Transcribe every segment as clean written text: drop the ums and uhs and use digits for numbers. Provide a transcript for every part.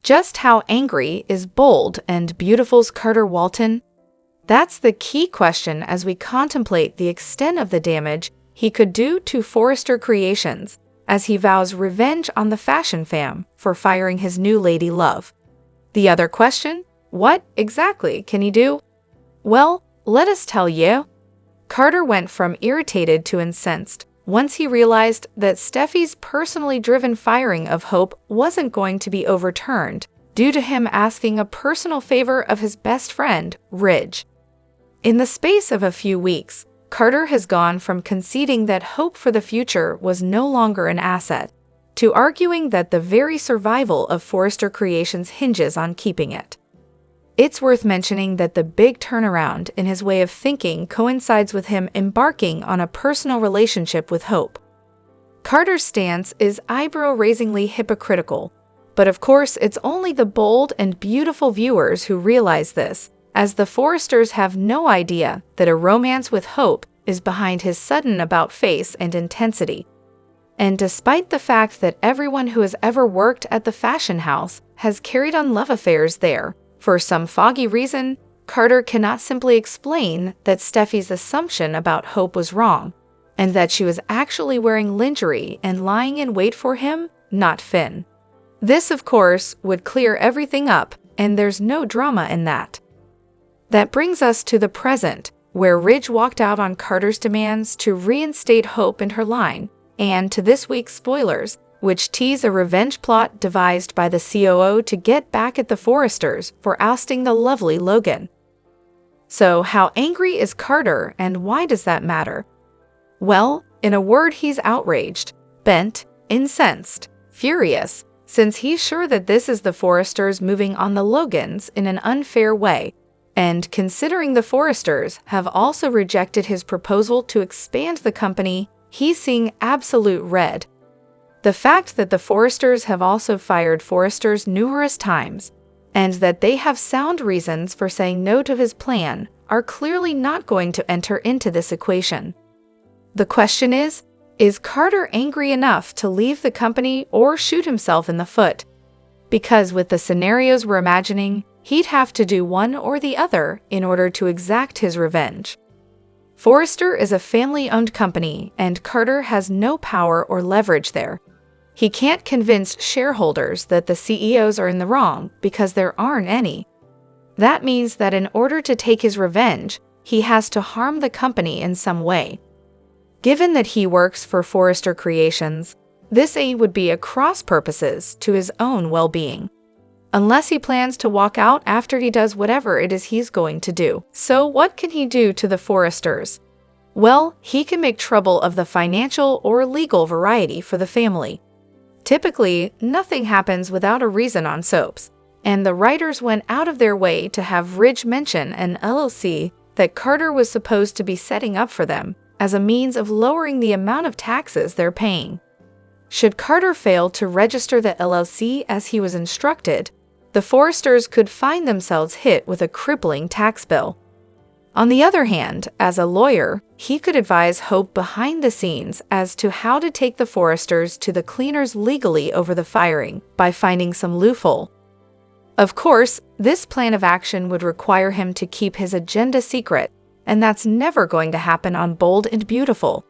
Just how angry is Bold and Beautiful's Carter Walton? That's the key question as we contemplate the extent of the damage he could do to Forrester Creations, as he vows revenge on the fashion fam for firing his new lady love. The other question? What exactly can he do? Well, let us tell you. Carter went from irritated to incensed once he realized that Steffy's personally driven firing of Hope wasn't going to be overturned due to him asking a personal favor of his best friend, Ridge. In the space of a few weeks, Carter has gone from conceding that hope for the future was no longer an asset to arguing that the very survival of Forrester Creations hinges on keeping it. It's worth mentioning that the big turnaround in his way of thinking coincides with him embarking on a personal relationship with Hope. Carter's stance is eyebrow-raisingly hypocritical, but of course it's only the bold and beautiful viewers who realize this, as the Forresters have no idea that a romance with Hope is behind his sudden about-face and intensity. And despite the fact that everyone who has ever worked at the fashion house has carried on love affairs there, for some foggy reason, Carter cannot simply explain that Steffy's assumption about Hope was wrong, and that she was actually wearing lingerie and lying in wait for him, not Finn. This, of course, would clear everything up, and there's no drama in that. That brings us to the present, where Ridge walked out on Carter's demands to reinstate Hope in her line, and to this week's spoilers, which tease a revenge plot devised by the COO to get back at the Forresters for ousting the lovely Logan. So, how angry is Carter, and why does that matter? Well, in a word, he's outraged, bent, incensed, furious, since he's sure that this is the Forresters moving on the Logans in an unfair way, and considering the Forresters have also rejected his proposal to expand the company, he's seeing absolute red. The fact that the Forresters have also fired Forresters numerous times, and that they have sound reasons for saying no to his plan, are clearly not going to enter into this equation. The question is Carter angry enough to leave the company or shoot himself in the foot? Because with the scenarios we're imagining, he'd have to do one or the other in order to exact his revenge. Forrester is a family-owned company, and Carter has no power or leverage there. He can't convince shareholders that the CEOs are in the wrong because there aren't any. That means that in order to take his revenge, he has to harm the company in some way. Given that he works for Forrester Creations, this aid would be a cross purposes to his own well-being. Unless he plans to walk out after he does whatever it is he's going to do. So what can he do to the Forresters? Well, he can make trouble of the financial or legal variety for the family. Typically, nothing happens without a reason on soaps, and the writers went out of their way to have Ridge mention an LLC that Carter was supposed to be setting up for them as a means of lowering the amount of taxes they're paying. Should Carter fail to register the LLC as he was instructed, the Forresters could find themselves hit with a crippling tax bill. On the other hand, as a lawyer, he could advise Hope behind the scenes as to how to take the Forresters to the cleaners legally over the firing by finding some loophole. Of course, this plan of action would require him to keep his agenda secret, and that's never going to happen on Bold and Beautiful.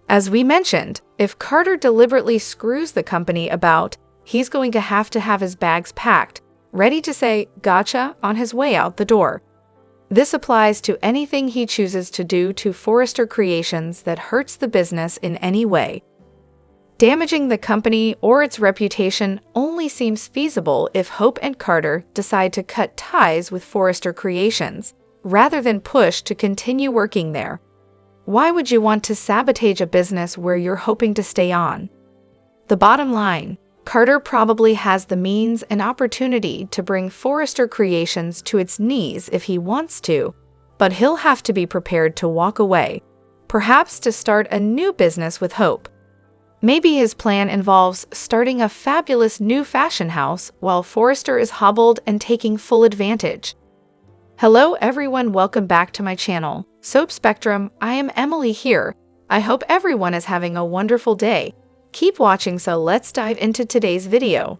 As we mentioned, if Carter deliberately screws the company about, he's going to have his bags packed, ready to say gotcha on his way out the door. This applies to anything he chooses to do to Forrester Creations that hurts the business in any way. Damaging the company or its reputation only seems feasible if Hope and Carter decide to cut ties with Forrester Creations, rather than push to continue working there. Why would you want to sabotage a business where you're hoping to stay on? The bottom line, Carter probably has the means and opportunity to bring Forrester Creations to its knees if he wants to, but he'll have to be prepared to walk away, perhaps to start a new business with Hope. Maybe his plan involves starting a fabulous new fashion house while Forrester is hobbled and taking full advantage. Hello everyone, welcome back to my channel, Soap Spectrum. I am Emily here. I hope everyone is having a wonderful day. Keep watching, so let's dive into today's video.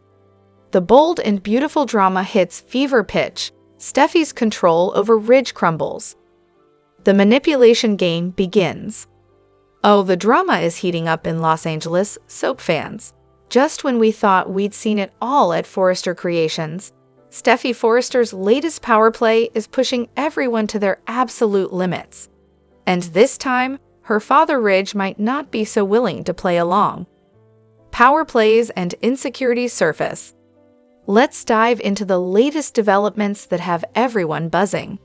The bold and beautiful drama hits fever pitch. Steffy's control over Ridge crumbles. The manipulation game begins. Oh, the drama is heating up in Los Angeles, soap fans. Just when we thought we'd seen it all at Forrester Creations, Steffy Forrester's latest power play is pushing everyone to their absolute limits. And this time, her father Ridge might not be so willing to play along. Power plays and insecurities surface. Let's dive into the latest developments that have everyone buzzing.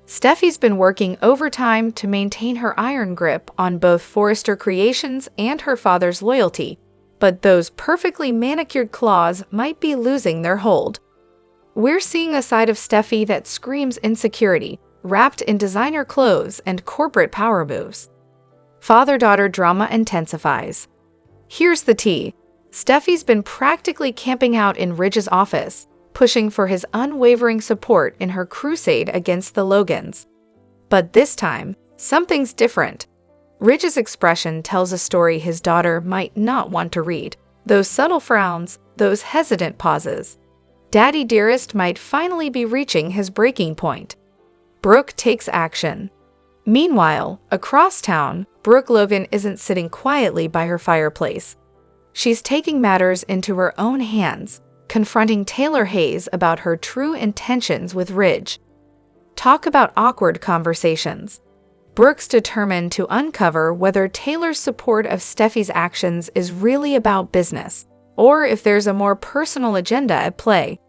Steffy's been working overtime to maintain her iron grip on both Forrester Creations and her father's loyalty, but those perfectly manicured claws might be losing their hold. We're seeing a side of Steffy that screams insecurity, wrapped in designer clothes and corporate power moves. Father-daughter drama intensifies. Here's the tea. Steffy's been practically camping out in Ridge's office, pushing for his unwavering support in her crusade against the Logans. But this time, something's different. Ridge's expression tells a story his daughter might not want to read. Those subtle frowns, those hesitant pauses. Daddy Dearest might finally be reaching his breaking point. Brooke takes action. Meanwhile, across town, Brooke Logan isn't sitting quietly by her fireplace. She's taking matters into her own hands, confronting Taylor Hayes about her true intentions with Ridge. Talk about awkward conversations. Brooke's determined to uncover whether Taylor's support of Steffy's actions is really about business, or if there's a more personal agenda at play.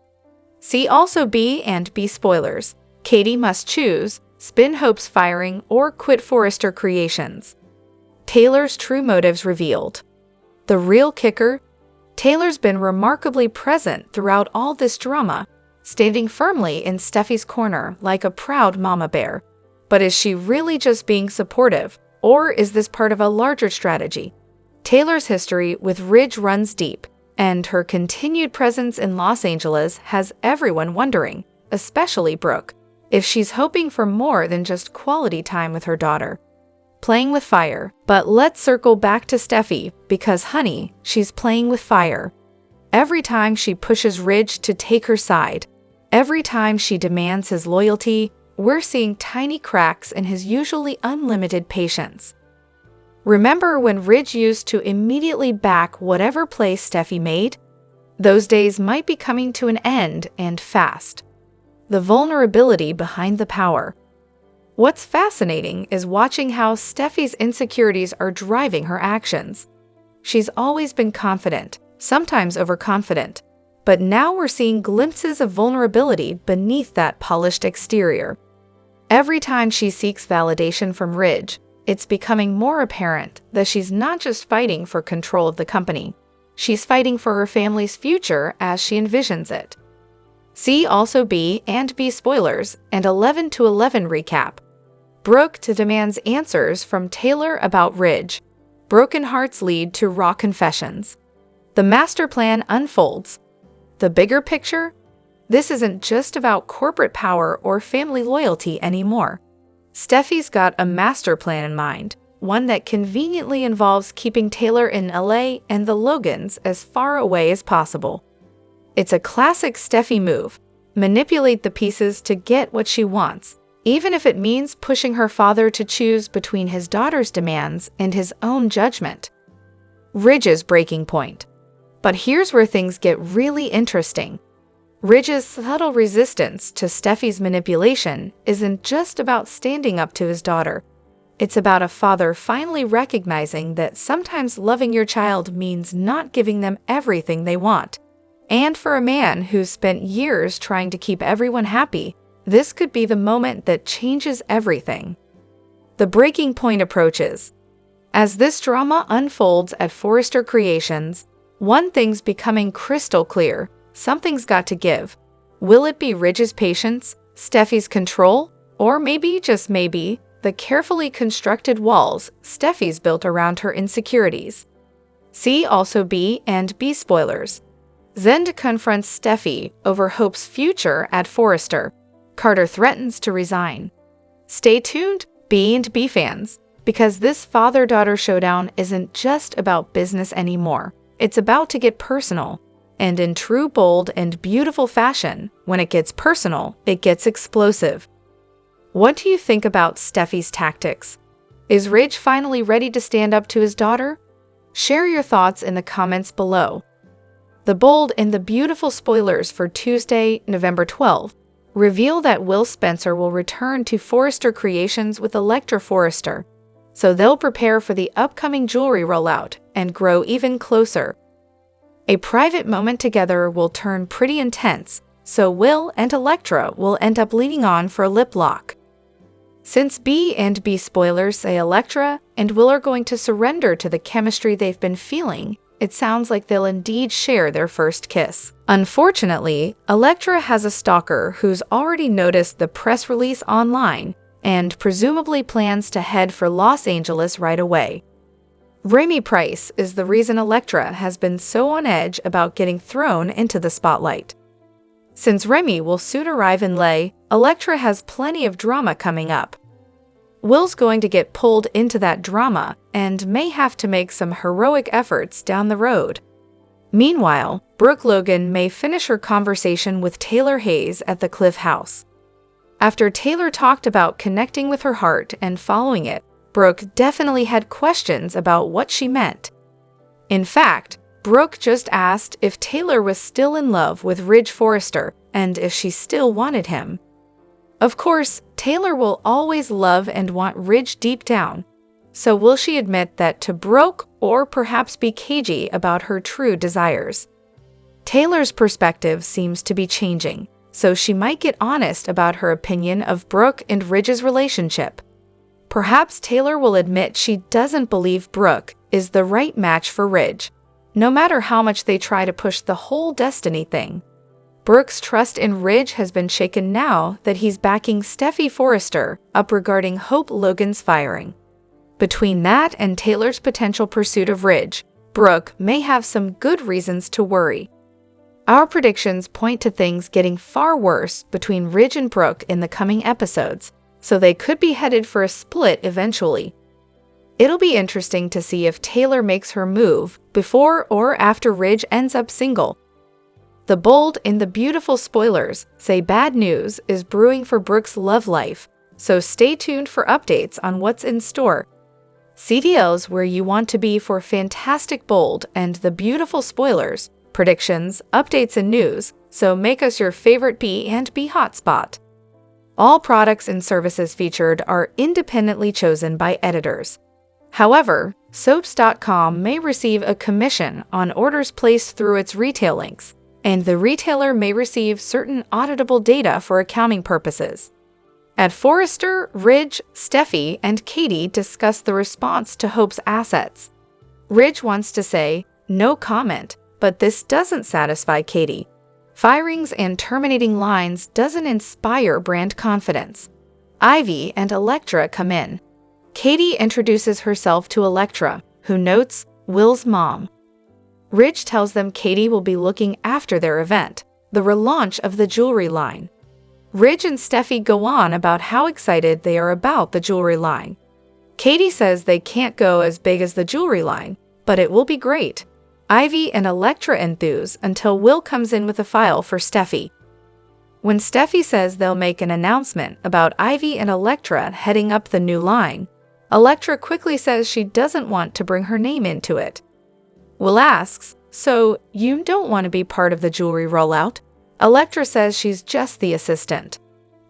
See also B and B spoilers. Katie must choose, spin Hope's firing, or quit Forrester Creations. Taylor's true motives revealed. The real kicker? Taylor's been remarkably present throughout all this drama, standing firmly in Steffy's corner like a proud mama bear. But is she really just being supportive, or is this part of a larger strategy? Taylor's history with Ridge runs deep, and her continued presence in Los Angeles has everyone wondering, especially Brooke, if she's hoping for more than just quality time with her daughter. Playing with fire. But let's circle back to Steffy, because honey, she's playing with fire. Every time she pushes Ridge to take her side, every time she demands his loyalty, we're seeing tiny cracks in his usually unlimited patience. Remember when Ridge used to immediately back whatever play Steffy made? Those days might be coming to an end, and fast. The vulnerability behind the power. What's fascinating is watching how Steffy's insecurities are driving her actions. She's always been confident, sometimes overconfident, but now we're seeing glimpses of vulnerability beneath that polished exterior. Every time she seeks validation from Ridge, it's becoming more apparent that she's not just fighting for control of the company. She's fighting for her family's future as she envisions it. See also B and B spoilers and 11 to 11 recap. Brooke demands answers from Taylor about Ridge. Broken hearts lead to raw confessions. The master plan unfolds. The bigger picture? This isn't just about corporate power or family loyalty anymore. Steffy's got a master plan in mind, one that conveniently involves keeping Taylor in LA and the Logans as far away as possible. It's a classic Steffy move. Manipulate the pieces to get what she wants, even if it means pushing her father to choose between his daughter's demands and his own judgment. Ridge's breaking point. But here's where things get really interesting. Ridge's subtle resistance to Steffy's manipulation isn't just about standing up to his daughter. It's about a father finally recognizing that sometimes loving your child means not giving them everything they want. And for a man who's spent years trying to keep everyone happy, this could be the moment that changes everything. The breaking point approaches. As this drama unfolds at Forrester Creations, one thing's becoming crystal clear. Something's got to give. Will it be Ridge's patience, Steffy's control, or maybe, just maybe, the carefully constructed walls Steffy's built around her insecurities? See also B and B spoilers. Zend confronts Steffy over Hope's future at Forrester. Carter threatens to resign. Stay tuned, B and B fans, because this father-daughter showdown isn't just about business anymore. It's about to get personal. And in true bold and beautiful fashion, when it gets personal, it gets explosive. What do you think about Steffy's tactics? Is Ridge finally ready to stand up to his daughter? Share your thoughts in the comments below. The bold and the beautiful spoilers for Tuesday, November 12th, reveal that Will Spencer will return to Forrester Creations with Electra Forrester, so they'll prepare for the upcoming jewelry rollout and grow even closer. A private moment together will turn pretty intense, so Will and Electra will end up leading on for a lip lock. Since B&B spoilers say Electra and Will are going to surrender to the chemistry they've been feeling, it sounds like they'll indeed share their first kiss. Unfortunately, Electra has a stalker who's already noticed the press release online and presumably plans to head for Los Angeles right away. Remy Price is the reason Electra has been so on edge about getting thrown into the spotlight. Since Remy will soon arrive in LA, Electra has plenty of drama coming up. Will's going to get pulled into that drama and may have to make some heroic efforts down the road. Meanwhile, Brooke Logan may finish her conversation with Taylor Hayes at the Cliff House. After Taylor talked about connecting with her heart and following it, Brooke definitely had questions about what she meant. In fact, Brooke just asked if Taylor was still in love with Ridge Forrester and if she still wanted him. Of course, Taylor will always love and want Ridge deep down. So will she admit that to Brooke or perhaps be cagey about her true desires? Taylor's perspective seems to be changing, so she might get honest about her opinion of Brooke and Ridge's relationship. Perhaps Taylor will admit she doesn't believe Brooke is the right match for Ridge, no matter how much they try to push the whole destiny thing. Brooke's trust in Ridge has been shaken now that he's backing Steffy Forrester up regarding Hope Logan's firing. Between that and Taylor's potential pursuit of Ridge, Brooke may have some good reasons to worry. Our predictions point to things getting far worse between Ridge and Brooke in the coming episodes, so they could be headed for a split eventually. It'll be interesting to see if Taylor makes her move before or after Ridge ends up single. The bold and the beautiful spoilers say bad news is brewing for Brooke's love life, so stay tuned for updates on what's in store. CDL's where you want to be for fantastic bold and the beautiful spoilers, predictions, updates, and news, so make us your favorite B&B hotspot. All products and services featured are independently chosen by editors. However, Soaps.com may receive a commission on orders placed through its retail links, and the retailer may receive certain auditable data for accounting purposes. At Forrester, Ridge, Steffy, and Katie discuss the response to Hope's assets. Ridge wants to say, no comment, but this doesn't satisfy Katie. Firings and terminating lines doesn't inspire brand confidence. Ivy and Electra come in. Katie introduces herself to Electra, who notes Will's mom. Ridge tells them Katie will be looking after their event, the relaunch of the jewelry line. Ridge and Steffy go on about how excited they are about the jewelry line. Katie says they can't go as big as the jewelry line, but it will be great. Ivy and Electra enthuse until Will comes in with a file for Steffy. When Steffy says they'll make an announcement about Ivy and Electra heading up the new line, Electra quickly says she doesn't want to bring her name into it. Will asks, so you don't want to be part of the jewelry rollout? Electra says she's just the assistant.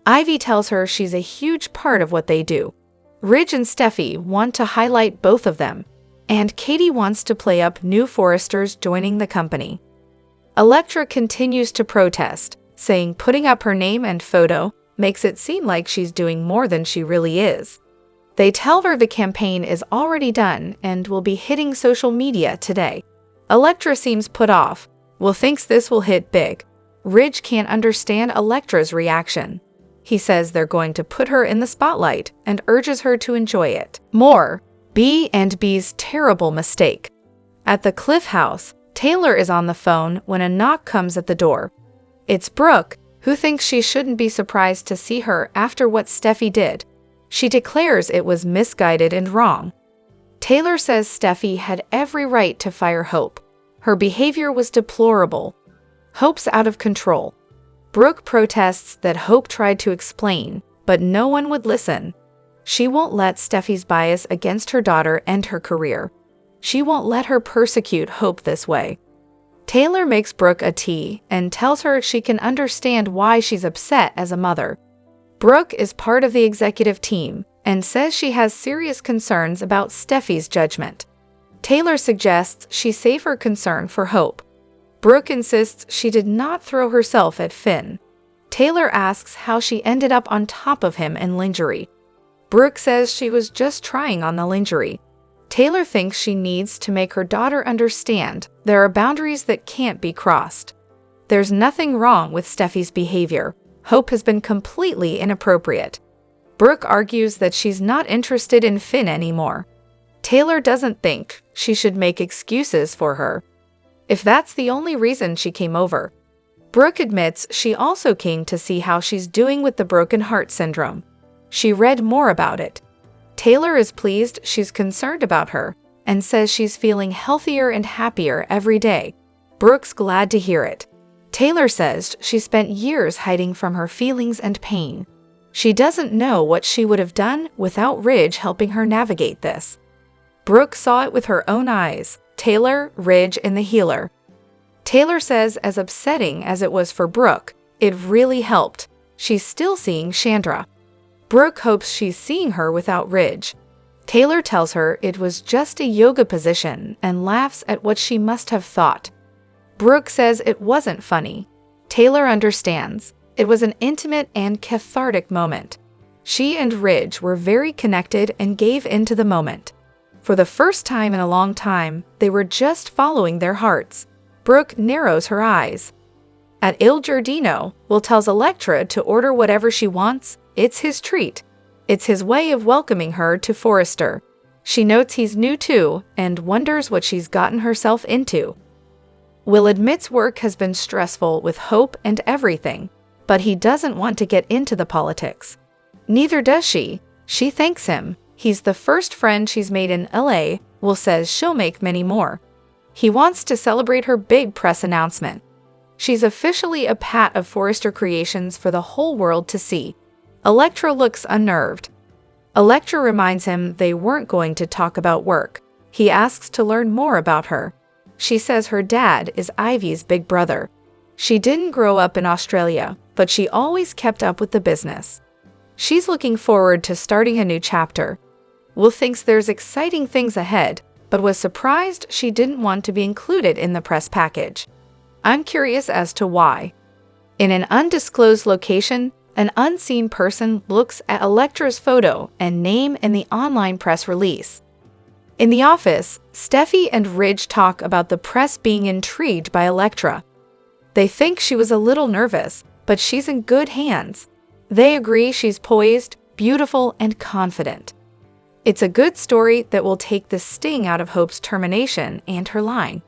Ivy tells her she's a huge part of what they do. Ridge and Steffy want to highlight both of them, and Katie wants to play up new Forresters joining the company. Electra continues to protest, saying putting up her name and photo makes it seem like she's doing more than she really is. They tell her the campaign is already done and will be hitting social media today. Electra seems put off. Will thinks this will hit big. Ridge can't understand Electra's reaction. He says they're going to put her in the spotlight and urges her to enjoy it. More, B&B's terrible mistake. At the Cliff House, Taylor is on the phone when a knock comes at the door. It's Brooke, who thinks she shouldn't be surprised to see her after what Steffy did. She declares it was misguided and wrong. Taylor says Steffy had every right to fire Hope. Her behavior was deplorable, Hope's out of control. Brooke protests that Hope tried to explain, but no one would listen. She won't let Steffy's bias against her daughter end her career. She won't let her persecute Hope this way. Taylor makes Brooke a tea and tells her she can understand why she's upset as a mother. Brooke is part of the executive team and says she has serious concerns about Steffy's judgment. Taylor suggests she save her concern for Hope. Brooke insists she did not throw herself at Finn. Taylor asks how she ended up on top of him in lingerie. Brooke says she was just trying on the lingerie. Taylor thinks she needs to make her daughter understand there are boundaries that can't be crossed. There's nothing wrong with Steffy's behavior. Hope has been completely inappropriate. Brooke argues that she's not interested in Finn anymore. Taylor doesn't think she should make excuses for her, if that's the only reason she came over. Brooke admits she also came to see how she's doing with the broken heart syndrome. She read more about it. Taylor is pleased she's concerned about her and says she's feeling healthier and happier every day. Brooke's glad to hear it. Taylor says she spent years hiding from her feelings and pain. She doesn't know what she would have done without Ridge helping her navigate this. Brooke saw it with her own eyes. Taylor, Ridge, and the healer. Taylor says as upsetting as it was for Brooke, it really helped. She's still seeing Chandra. Brooke hopes she's seeing her without Ridge. Taylor tells her it was just a yoga position and laughs at what she must have thought. Brooke says it wasn't funny. Taylor understands. It was an intimate and cathartic moment. She and Ridge were very connected and gave into the moment. For the first time in a long time, they were just following their hearts. Brooke narrows her eyes. At Il Giardino, Will tells Electra to order whatever she wants. It's his treat. It's his way of welcoming her to Forrester. She notes he's new too and wonders what she's gotten herself into. Will admits work has been stressful with Hope and everything, but he doesn't want to get into the politics. Neither does she. She thanks him. He's the first friend she's made in LA. Will says she'll make many more. He wants to celebrate her big press announcement. She's officially a pat of Forrester Creations for the whole world to see. Electra looks unnerved. Electra reminds him they weren't going to talk about work. He asks to learn more about her. She says her dad is Ivy's big brother. She didn't grow up in Australia, but she always kept up with the business. She's looking forward to starting a new chapter. Will thinks there's exciting things ahead, but was surprised she didn't want to be included in the press package. I'm curious as to why. In an undisclosed location, an unseen person looks at Electra's photo and name in the online press release. In the office, Steffy and Ridge talk about the press being intrigued by Electra. They think she was a little nervous, but she's in good hands. They agree she's poised, beautiful, and confident. It's a good story that will take the sting out of Hope's termination and her line.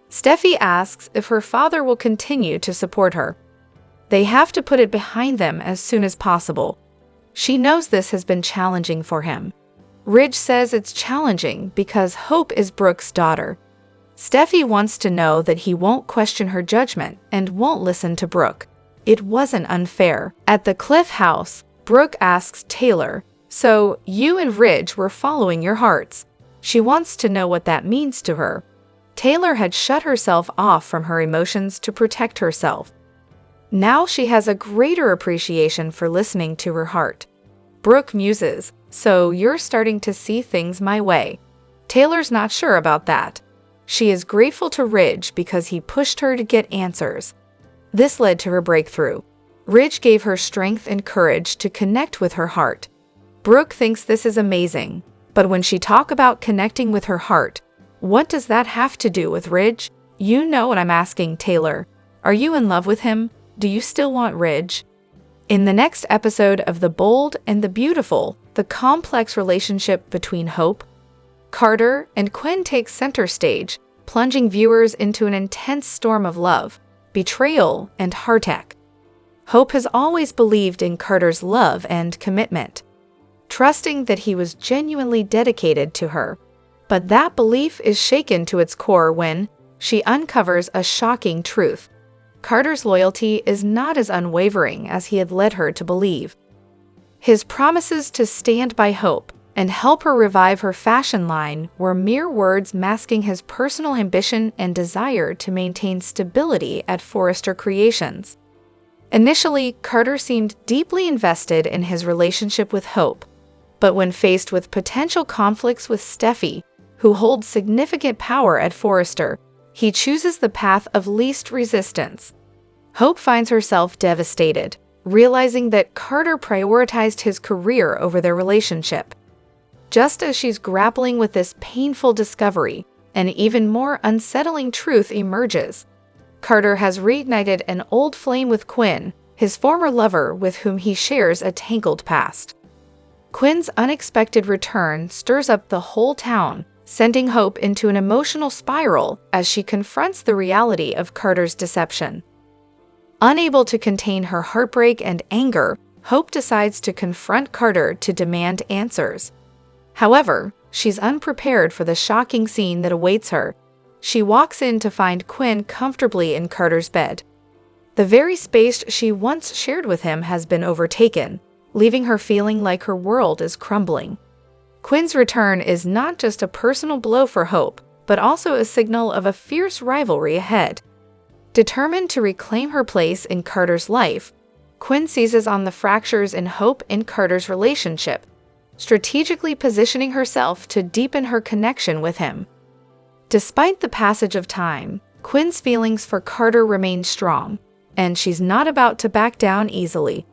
Steffy asks if her father will continue to support her. They have to put it behind them as soon as possible. She knows this has been challenging for him. Ridge says it's challenging because Hope is Brooke's daughter. Steffy wants to know that he won't question her judgment and won't listen to Brooke. It wasn't unfair. At the Cliff House, Brooke asks Taylor, "So, you and Ridge were following your hearts." She wants to know what that means to her. Taylor had shut herself off from her emotions to protect herself. Now she has a greater appreciation for listening to her heart. Brooke muses, "So you're starting to see things my way." Taylor's not sure about that. She is grateful to Ridge because he pushed her to get answers. This led to her breakthrough. Ridge gave her strength and courage to connect with her heart. Brooke thinks this is amazing, but when she talks about connecting with her heart, what does that have to do with Ridge? You know what I'm asking, Taylor. Are you in love with him? Do you still want Ridge? In the next episode of The Bold and the Beautiful, the complex relationship between Hope, Carter, and Quinn takes center stage, plunging viewers into an intense storm of love, betrayal, and heartache. Hope has always believed in Carter's love and commitment, trusting that he was genuinely dedicated to her. But that belief is shaken to its core when she uncovers a shocking truth. Carter's loyalty is not as unwavering as he had led her to believe. His promises to stand by Hope and help her revive her fashion line were mere words masking his personal ambition and desire to maintain stability at Forrester Creations. Initially, Carter seemed deeply invested in his relationship with Hope, but when faced with potential conflicts with Steffy, who holds significant power at Forrester, he chooses the path of least resistance. Hope finds herself devastated, realizing that Carter prioritized his career over their relationship. Just as she's grappling with this painful discovery, an even more unsettling truth emerges. Carter has reignited an old flame with Quinn, his former lover with whom he shares a tangled past. Quinn's unexpected return stirs up the whole town, sending Hope into an emotional spiral as she confronts the reality of Carter's deception. Unable to contain her heartbreak and anger, Hope decides to confront Carter to demand answers. However, she's unprepared for the shocking scene that awaits her. She walks in to find Quinn comfortably in Carter's bed. The very space she once shared with him has been overtaken, leaving her feeling like her world is crumbling. Quinn's return is not just a personal blow for Hope, but also a signal of a fierce rivalry ahead. Determined to reclaim her place in Carter's life, Quinn seizes on the fractures in Hope and Carter's relationship, strategically positioning herself to deepen her connection with him. Despite the passage of time, Quinn's feelings for Carter remain strong, and she's not about to back down easily.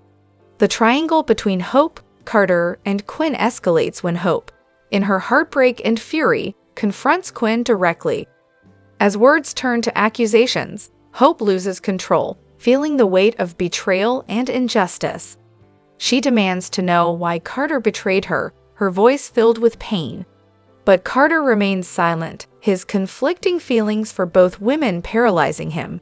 The triangle between Hope, Carter, and Quinn escalates when Hope, in her heartbreak and fury, confronts Quinn directly. As words turn to accusations, Hope loses control, feeling the weight of betrayal and injustice. She demands to know why Carter betrayed her, her voice filled with pain. But Carter remains silent, his conflicting feelings for both women paralyzing him.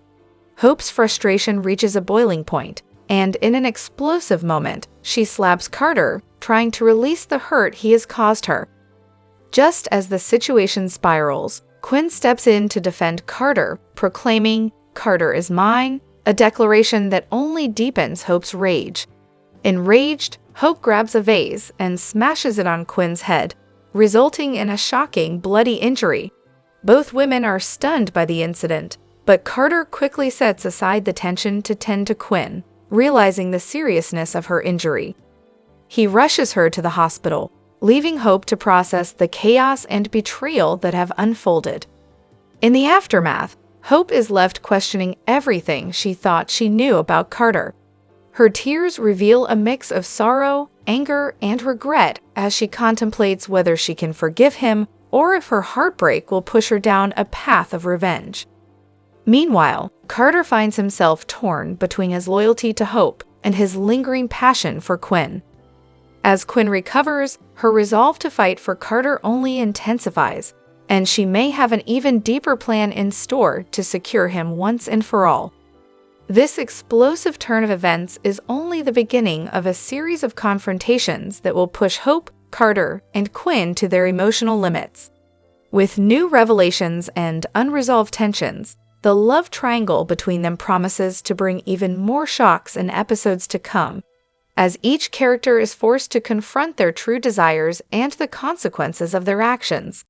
Hope's frustration reaches a boiling point, and in an explosive moment, she slaps Carter, trying to release the hurt he has caused her. Just as the situation spirals, Quinn steps in to defend Carter, proclaiming, "Carter is mine," a declaration that only deepens Hope's rage. Enraged, Hope grabs a vase and smashes it on Quinn's head, resulting in a shocking, bloody injury. Both women are stunned by the incident, but Carter quickly sets aside the tension to tend to Quinn, realizing the seriousness of her injury. He rushes her to the hospital, leaving Hope to process the chaos and betrayal that have unfolded. In the aftermath, Hope is left questioning everything she thought she knew about Carter. Her tears reveal a mix of sorrow, anger, and regret as she contemplates whether she can forgive him or if her heartbreak will push her down a path of revenge. Meanwhile, Carter finds himself torn between his loyalty to Hope and his lingering passion for Quinn. As Quinn recovers, her resolve to fight for Carter only intensifies, and she may have an even deeper plan in store to secure him once and for all. This explosive turn of events is only the beginning of a series of confrontations that will push Hope, Carter, and Quinn to their emotional limits. With new revelations and unresolved tensions, the love triangle between them promises to bring even more shocks in episodes to come, as each character is forced to confront their true desires and the consequences of their actions.